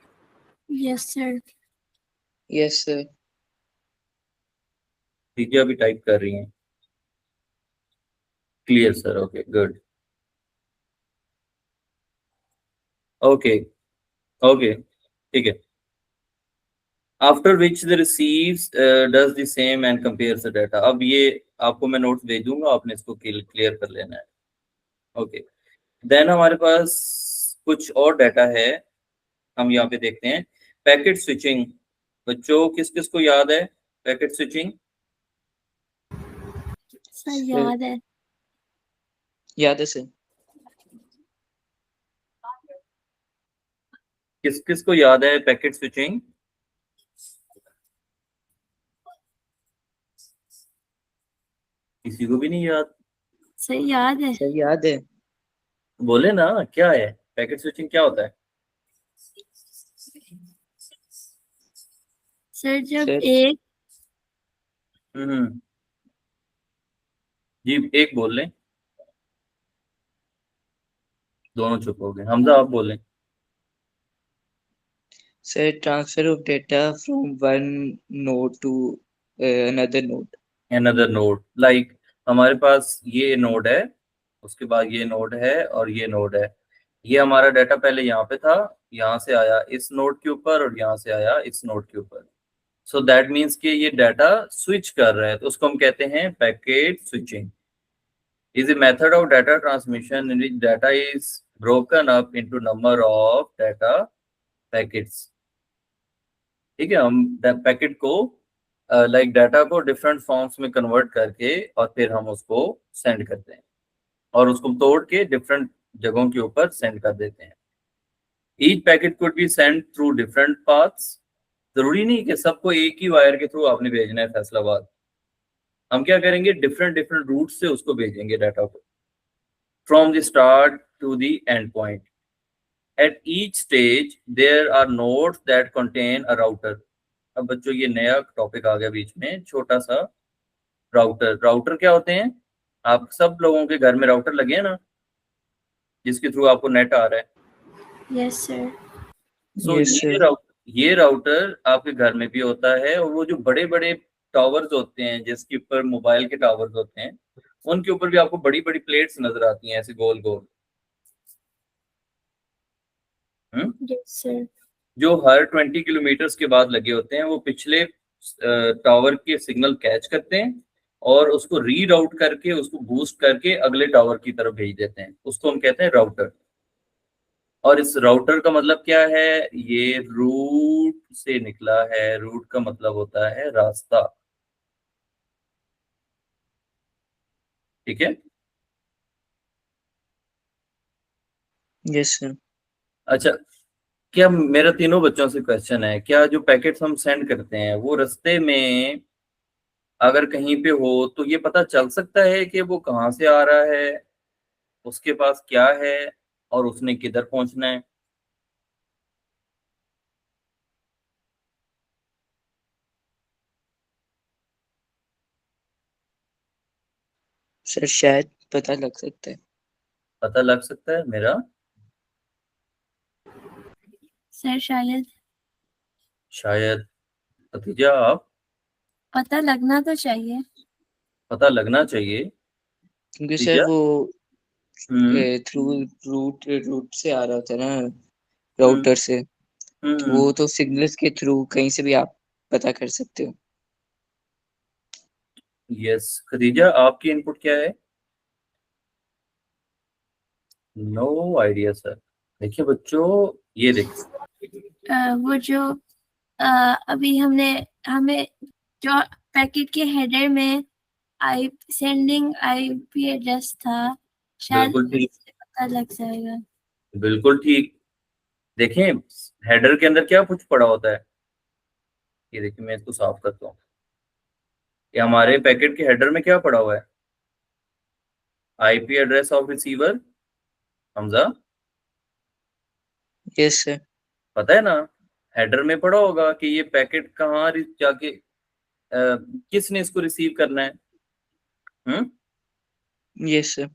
Yes sir. Yes sir. ठीक है, अभी टाइप कर रही हैं। Clear sir, okay good, okay okay ठीक है। After which the receives does the same and compares the data. अब ये आपको मैं नोट्स भेज दूंगा, आपने इसको क्लियर कर लेना है। ओके, देन हमारे पास कुछ और डाटा है, हम यहाँ पे देखते हैं पैकेट स्विचिंग। बच्चों किस किस को याद है पैकेट स्विचिंग? सर याद है। याद है सर। किस किस को याद है पैकेट स्विचिंग? किसी को भी नहीं याद? सर याद है। सर याद है। बोले ना, क्या है पैकेट स्विचिंग, क्या होता है? सर जब सर। एक जी एक बोल लें, दोनों चुप हो गए। हमजा आप बोलें। Sir transfer of data from one node to another node. Another node, like हमारे पास ये नोड है, उसके बाद ये नोड है और ये नोड है। ये हमारा डाटा पहले यहाँ पे था, यहाँ से आया इस नोड के ऊपर और यहाँ से आया इस नोड के ऊपर। सो दैट मीन्स कि ये डाटा स्विच कर रहा है, तो उसको हम कहते हैं packet switching. Is a method of data transmission in which data is broken up into number of data packets. ठीक है, हम पैकेट को लाइक डाटा को डिफरेंट फॉर्म्स में कन्वर्ट करके और फिर हम उसको सेंड करते हैं, और उसको तोड़ के डिफरेंट जगहों के ऊपर सेंड कर देते हैं। Each packet could be send through different paths. जरूरी नहीं कि सबको एक ही वायर के थ्रू आपने भेजना है फैसलाबाद। हम क्या करेंगे, डिफरेंट डिफरेंट रूट से उसको भेजेंगे डाटा को, from the start to the end point. At each stage there are nodes that contain a router. अब बच्चों ये नया टॉपिक आ गया बीच में, छोटा सा राउटर। राउटर क्या होते हैं? आप सब लोगों के घर में राउटर लगे हैं ना, जिसके थ्रू आपको नेट आ रहा है। Yes sir. सो ये राउटर आपके घर में भी होता है, और वो जो बड़े बड़े टावर्स होते हैं जिसके ऊपर मोबाइल के टावर्स होते हैं, उनके ऊपर भी आपको बड़ी बड़ी प्लेट्स नजर आती हैं ऐसे गोल गोल। Yes, sir. जो हर 20 किलोमीटर के बाद लगे होते हैं वो पिछले टावर के सिग्नल कैच करते हैं और उसको रीड आउट करके उसको बूस्ट करके अगले टावर की तरफ भेज देते हैं, उसको हम कहते हैं राउटर। और इस राउटर का मतलब क्या है, ये रूट से निकला है। रूट का मतलब होता है रास्ता, ठीक है। Yes sir. अच्छा, क्या मेरा तीनों बच्चों से क्वेश्चन है, क्या जो पैकेट्स हम सेंड करते हैं वो रास्ते में अगर कहीं पे हो तो ये पता चल सकता है कि वो कहाँ से आ रहा है, उसके पास क्या है और उसने किधर पहुंचना है? सर शायद पता लग सकता है। पता लग सकता है मेरा? सर शायद शायद। भतीजा आप? पता लगना तो चाहिए। पता लगना चाहिए। क्योंकि सर भतीजा? वो हम्म थ्रू रूट से आ रहा था ना, राउटर से। तो हम्म वो तो सिग्नल्स के थ्रू कहीं से भी आप पता कर सकते हो। यस। खदीजा आपकी इनपुट क्या है? No idea sir. देखिए बच्चों, ये देखिए वो जो अभी हमें जो पैकेट के हेडर में सेंडिंग आईपी एड्रेस था, शायद बिल्कुल ठीक, उससे पता लग जाएगा। बिल्कुल ठीक। देखें, हेडर के अंदर क्या कुछ पड़ा होता है, ये देखिए मैं इसको साफ करता हूँ। ये हमारे पैकेट के हेडर में क्या पड़ा हुआ है? IP address of receiver. Hamza, yes sir. पता है ना, हेडर में पड़ा होगा कि ये पैकेट कहाँ जाके किसने इसको रिसीव करना है। हम्म यस सर।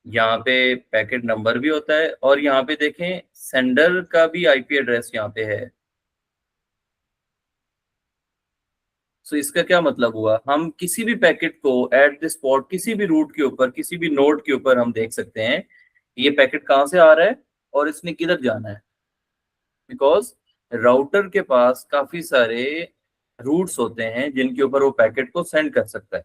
यहाँ पे पैकेट नंबर भी होता है और यहाँ पे देखें सेंडर का भी आईपी एड्रेस यहाँ पे है। सो इसका क्या मतलब हुआ, हम किसी भी पैकेट को एट द स्पॉट किसी भी रूट के ऊपर किसी भी नोड के ऊपर हम देख सकते हैं कि ये पैकेट कहाँ से आ रहा है और इसने किधर जाना है। बिकॉज राउटर के पास काफी सारे रूट्स होते हैं जिनके ऊपर वो पैकेट को सेंड कर सकता है।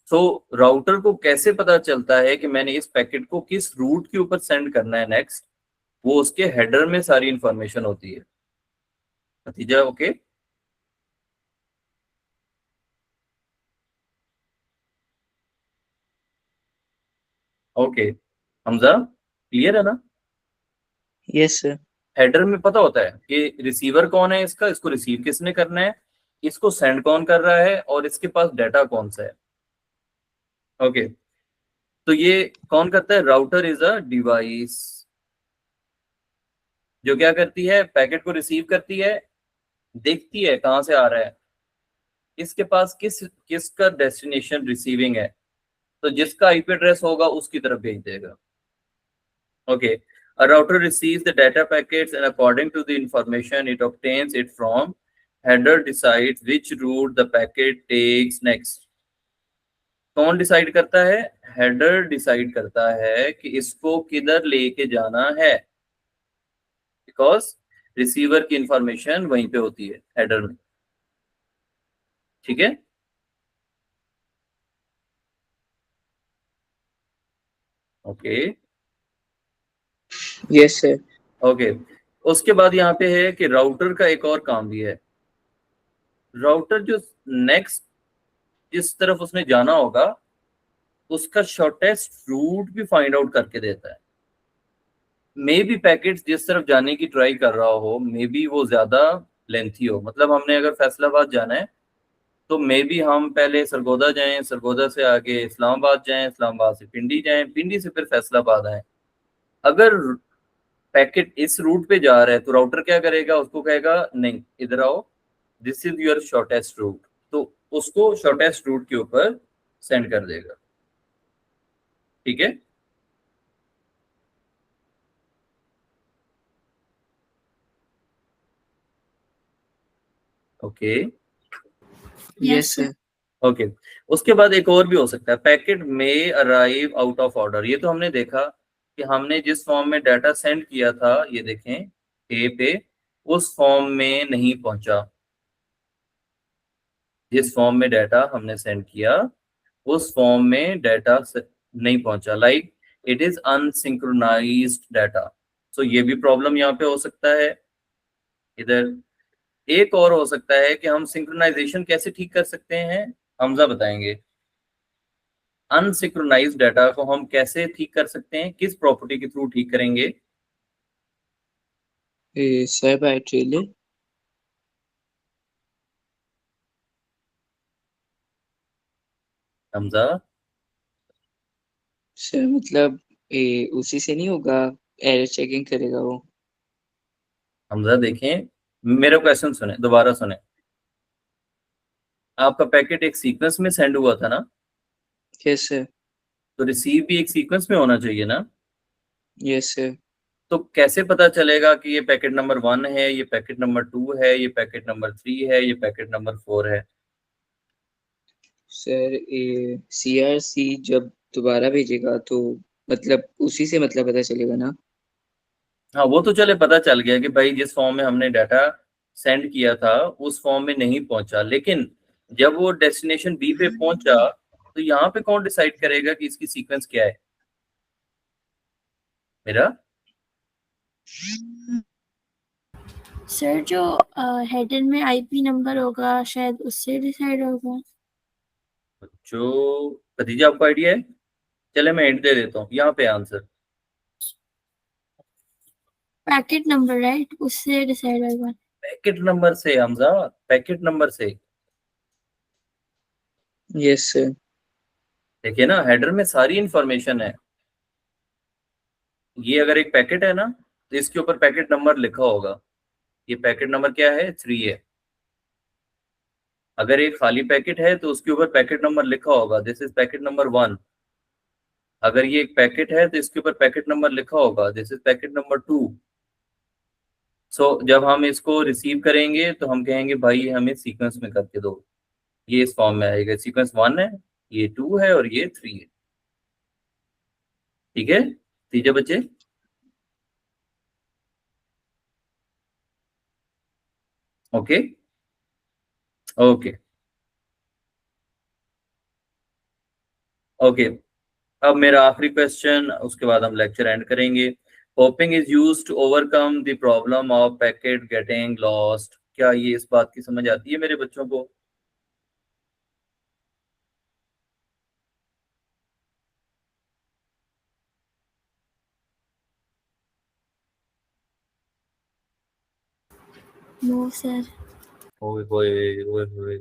सो राउटर को कैसे पता चलता है कि मैंने इस पैकेट को किस रूट के ऊपर सेंड करना है नेक्स्ट, वो उसके हेडर में सारी इंफॉर्मेशन होती है। नतीजा ओके? ओके हमजा, क्लियर है ना? Yes sir. हेडर में पता होता है कि रिसीवर कौन है, इसका इसको रिसीव किसने करना है, इसको सेंड कौन कर रहा है और इसके पास डाटा कौन सा है। ओके, तो ये कौन करता है? राउटर इज अ डिवाइस जो क्या करती है, पैकेट को रिसीव करती है, देखती है कहां से आ रहा है, इसके पास किसका डेस्टिनेशन रिसीविंग है, तो जिसका आईपी एड्रेस होगा उसकी तरफ भेज देगा। Okay, a router receives the data packets and according to the information it obtains it from header decides which route the packet takes next। कौन डिसाइड करता है? हेडर डिसाइड करता है कि इसको किधर लेके जाना है, बिकॉज रिसीवर की इंफॉर्मेशन वहीं पे होती है हेडर में, ठीक है। Okay yes sir. ओके, उसके बाद यहाँ पे है कि राउटर का एक और काम भी है। राउटर जो नेक्स्ट जिस तरफ उसने जाना होगा उसका शॉर्टेस्ट रूट भी फाइंड आउट करके देता है। मे बी पैकेट जिस तरफ जाने की ट्राई कर रहा हो मे बी वो ज्यादा लेंथी हो, मतलब हमने अगर फैसलाबाद जाना है तो मे बी हम पहले सरगोदा जाएं, सरगोदा से आगे इस्लामाबाद जाएं, इस्लामाबाद से पिंडी जाएं, पिंडी से फिर फैसलाबाद आए। अगर पैकेट इस रूट पे जा रहा है तो राउटर क्या करेगा, उसको कहेगा नहीं इधर आओ, this is your shortest route, तो उसको शॉर्टेस्ट रूट के ऊपर सेंड कर देगा, ठीक है। Okay yes sir. ओके, उसके बाद एक और भी हो सकता है, पैकेट में अराइव आउट ऑफ ऑर्डर। ये तो हमने देखा कि हमने जिस फॉर्म में डाटा सेंड किया था, ये देखें ए पे, उस फॉर्म में नहीं पहुंचा। जिस फॉर्म में डाटा हमने सेंड किया उस फॉर्म में डाटा नहीं पहुंचा, लाइक इट इज अनसिंक्रोनाइज्ड डाटा। सो ये भी प्रॉब्लम यहाँ पे हो सकता है। इधर एक और हो सकता है कि हम सिंक्रोनाइजेशन कैसे ठीक कर सकते हैं, हमजा बताएंगे। अनसिंक्रोनाइज्ड डाटा को हम कैसे ठीक कर सकते हैं, किस प्रॉपर्टी के थ्रू ठीक करेंगे? Sir by trailer. Hamza sir मतलब उसी से नहीं होगा, एरर चेकिंग करेगा वो। हमजा देखें, मेरा क्वेश्चन सुने, दोबारा सुने। आपका पैकेट एक सीक्वेंस में सेंड हुआ था ना, यस सर। तो रिसीव भी एक सीक्वेंस में होना चाहिए ना। Yes sir. तो कैसे पता चलेगा कि ये पैकेट नंबर 1 है, ये पैकेट नंबर 2 है, ये पैकेट नंबर 3 है, ये पैकेट नंबर 4 है? सर CRC जब दोबारा भेजेगा तो मतलब उसी से मतलब पता चलेगा ना। हाँ वो तो चले, पता चल गया कि भाई जिस फॉर्म में हमने डाटा सेंड किया था उस फॉर्म में नहीं पहुंचा, लेकिन जब वो डेस्टिनेशन बी पे पहुंचा तो यहाँ पे कौन डिसाइड करेगा कि इसकी सीक्वेंस क्या है? मेरा सर जो हेडर में आईपी नंबर होगा शायद उससे डिसाइड होगा। जो खदीजा आपको आइडिया है? चले मैं हिंट दे देता हूँ, यहाँ पे आंसर पैकेट नंबर राइट, उससे डिसाइड होगा। पैकेट नंबर से। हमजा पैकेट नंबर से। Yes sir. देखिए ना, हेडर में सारी इंफॉर्मेशन है। ये अगर एक पैकेट है ना तो इसके ऊपर पैकेट नंबर लिखा होगा। ये पैकेट नंबर क्या है? 3 है। अगर एक खाली पैकेट है तो उसके ऊपर पैकेट नंबर लिखा होगा, दिस इज पैकेट नंबर 1। अगर ये एक पैकेट है तो इसके ऊपर पैकेट नंबर लिखा होगा, दिस इज पैकेट नंबर 2। सो जब हम इसको रिसीव करेंगे तो हम कहेंगे भाई हमें सीक्वेंस में करके दो। ये इस फॉर्म में आएगा, सीक्वेंस 1 है, ये 2 है और ये 3 है। ठीक है, तीजे बच्चे। Okay okay okay. अब मेरा आखिरी क्वेश्चन, उसके बाद हम लेक्चर एंड करेंगे। Hopping is used to overcome the problem of packet getting lost. क्या ये इस बात की समझ आती है मेरे बच्चों को? No sir. ओए होए ओए होए।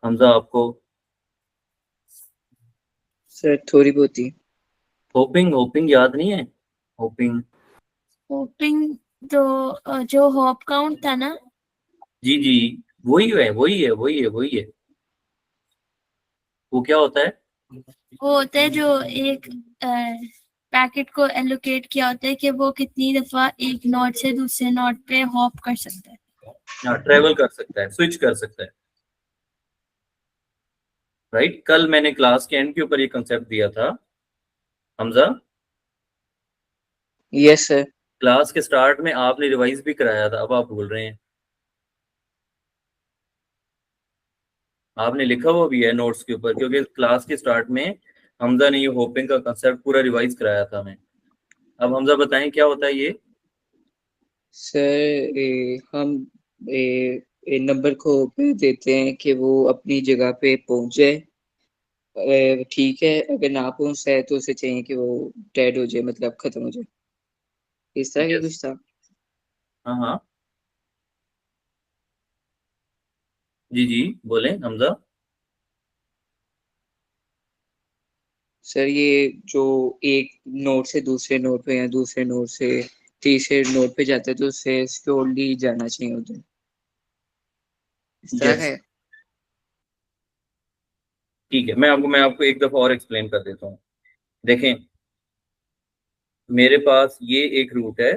हमजा आपको? सर थोड़ी बहुत ही। होपिंग होपिंग याद नहीं है? होपिंग, होपिंग तो जो होप काउंट था ना। जी जी, वही है वही है वही है वही है। वो क्या होता है? वो होता है जो एक पैकेट को एलोकेट किया होता है कि वो कितनी दफा एक नोड से दूसरे नोड पे हॉप कर सकता है। हाँ, ट्रेवल कर सकता है, स्विच कर सकता है। राइट, कल मैंने क्लास के एंड के ऊपर ये कंसेप्ट दिया था। Hamza, yes sir. क्लास के स्टार्ट में आपने रिवाइज भी कराया था, अब आप भूल रहे हैं। आपने लिखा हुआ भी है नोट्स के ऊपर, क्योंकि क्लास के स्टार्ट में हमजा ने ये होपिंग का कंसेप्ट पूरा रिवाइज कराया था हमें। अब हमजा बताएं क्या होता है ये? सर हम नंबर को पे देते हैं कि वो अपनी जगह पे पहुंच जाए। ठीक है, अगर ना पहुंचता है तो उसे चाहिए कि वो डेड हो जाए, मतलब खत्म हो जाए। इस तरह के यस, कुछ था। हाँ हाँ, जी जी, बोले हमजा। सर ये जो एक नोड से दूसरे नोड पे या दूसरे नोड से तीसरे नोड पे जाता है तो उससे सिक्योरली जाना चाहिए उधर, इस तरह का यस, है। ठीक है, मैं आपको एक दफा और एक्सप्लेन कर देता हूँ। देखें, मेरे पास ये एक रूट है,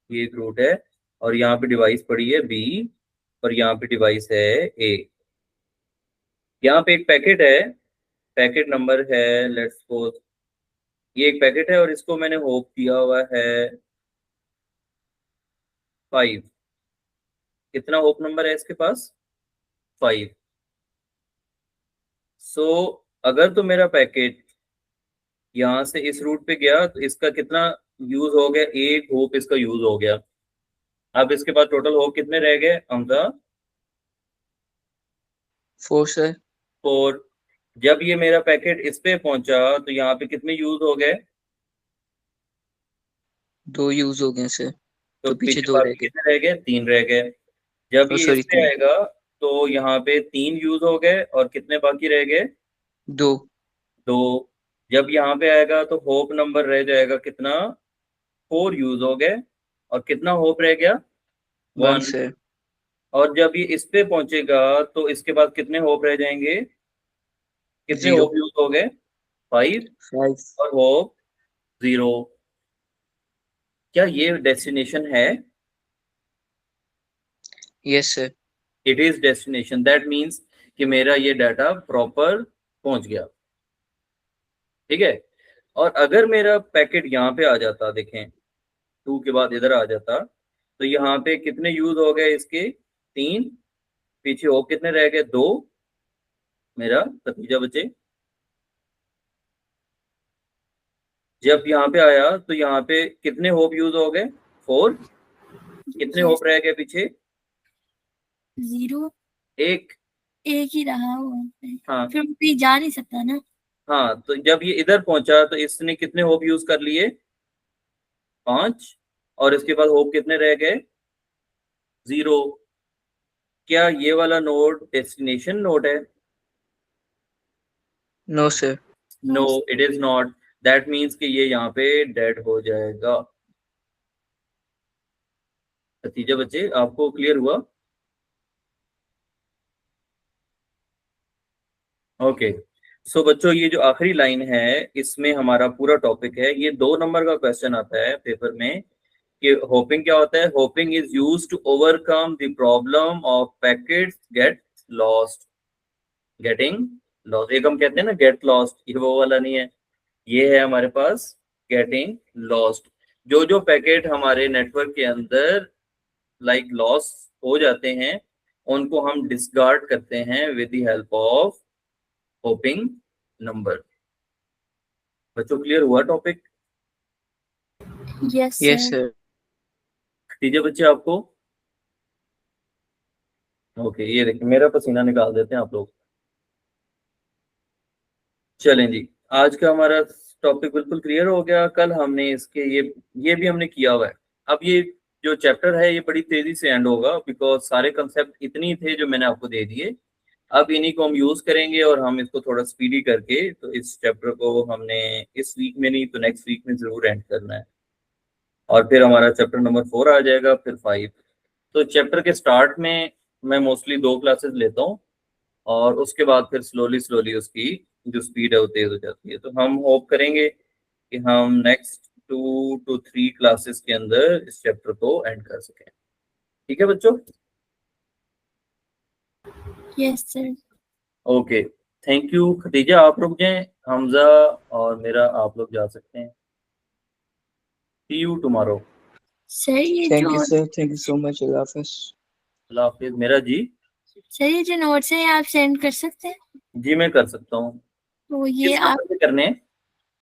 ये एक रूट है, और यहाँ पे डिवाइस पड़ी है बी, और यहाँ पे डिवाइस है ए। यहाँ पे एक पैकेट है, पैकेट नंबर है लेट्स सपोज ये एक पैकेट है और इसको मैंने होप दिया हुआ है 5। कितना होप नंबर है इसके पास? 5। सो अगर तो मेरा पैकेट यहाँ से इस रूट पे गया तो इसका कितना यूज हो गया? एक होप इसका यूज हो गया। अब इसके बाद टोटल होप कितने रह गए हमजा? 4 सर। 4। जब ये मेरा पैकेट इस पे पहुंचा तो यहाँ पे कितने यूज हो गए? 2 यूज हो गए सर, तो तो पीछे पीछे 2 रह बाकी गए। कितने रह गए? 3 रह गए। जब ये सॉरी इस पे 3, आएगा तो यहाँ पे 3 यूज हो गए और कितने बाकी रह गए? 2। 2। जब यहाँ पे आएगा तो होप नंबर रह जाएगा कितना? 4 यूज हो गए और कितना होप रह गया? 1 1। सर। और जब ये इस पे पहुंचेगा तो इसके बाद कितने होप रह जाएंगे? कितने 0, होप यूज हो गए? 5 5। और होप 0। क्या ये डेस्टिनेशन है? Yes sir. It is destination. That means कि मेरा ये डाटा प्रॉपर पहुंच गया। ठीक है। और अगर मेरा पैकेट यहाँ पे आ जाता, देखें 2 के बाद इधर आ जाता, तो यहाँ पे कितने यूज हो गए इसके? 3। पीछे होप कितने रह गए? 2। मेरा नतीजा बचे। जब यहाँ पे आया तो यहाँ पे कितने होप यूज हो गए? 4। कितने होप रह गए पीछे? 0। एक ही रहा वो। हाँ फिर भी जा नहीं सकता ना। हाँ, तो जब ये इधर पहुंचा तो इसने कितने होप यूज कर लिए? 5। और इसके बाद होप कितने रह गए? 0। क्या ये वाला नोड डेस्टिनेशन नोड है? No sir. No, it is not. That means कि ये यहाँ पे डेड हो जाएगा। नतीजा बच्चे आपको क्लियर हुआ? ओके। सो बच्चों ये जो आखिरी लाइन है इसमें हमारा पूरा टॉपिक है। ये 2 नंबर का क्वेश्चन आता है पेपर में कि होपिंग क्या होता है। Hopping is used to overcome the problem of packets get lost. Getting lost, एक हम कहते हैं ना गेट लॉस्ट, ये वो वाला नहीं है, ये है हमारे पास गेटिंग लॉस्ट। जो जो पैकेट हमारे नेटवर्क के अंदर लाइक लॉस हो जाते हैं उनको हम डिस्कार्ड करते हैं with the help of hopping number. बच्चों क्लियर हुआ topic? Yes yes sir. Sir. ठीक है बच्चे आपको? ओके, ये देखिए मेरा पसीना निकाल देते हैं आप लोग। चलें जी, आज का हमारा टॉपिक बिल्कुल क्लियर हो गया। कल हमने इसके ये भी हमने किया हुआ है। अब ये जो चैप्टर है ये बड़ी तेजी से एंड होगा बिकॉज सारे कंसेप्ट इतनी थे जो मैंने आपको दे दिए। अब इन्हीं को हम यूज करेंगे और हम इसको थोड़ा स्पीडी करके, तो इस चैप्टर को हमने इस वीक में नहीं तो नेक्स्ट वीक में जरूर एंड करना है। और फिर हमारा चैप्टर नंबर 4 आ जाएगा, फिर 5। तो चैप्टर के स्टार्ट में मैं मोस्टली 2 क्लासेस लेता हूँ और उसके बाद फिर स्लोली स्लोली उसकी जो स्पीड है वो तेज हो जाती है। तो हम होप करेंगे कि हम नेक्स्ट 2 to 3 क्लासेस के अंदर इस चैप्टर को एंड कर सकें। ठीक है बच्चों? Yes sir. Okay, thank you. Khadija आप रुक जाएं, हमजा और मेरा आप लोग जा सकते हैं। See you tomorrow. सर ये थैंक यू जो sir, thank you so much. अल्लाह हाफिज। अल्लाह हाफिज। मेरा जी? सर ये जो नोट्स है आप सेंड कर सकते हैं? जी मैं कर सकता हूँ। तो ये किस आप नंबर पे करने हैं?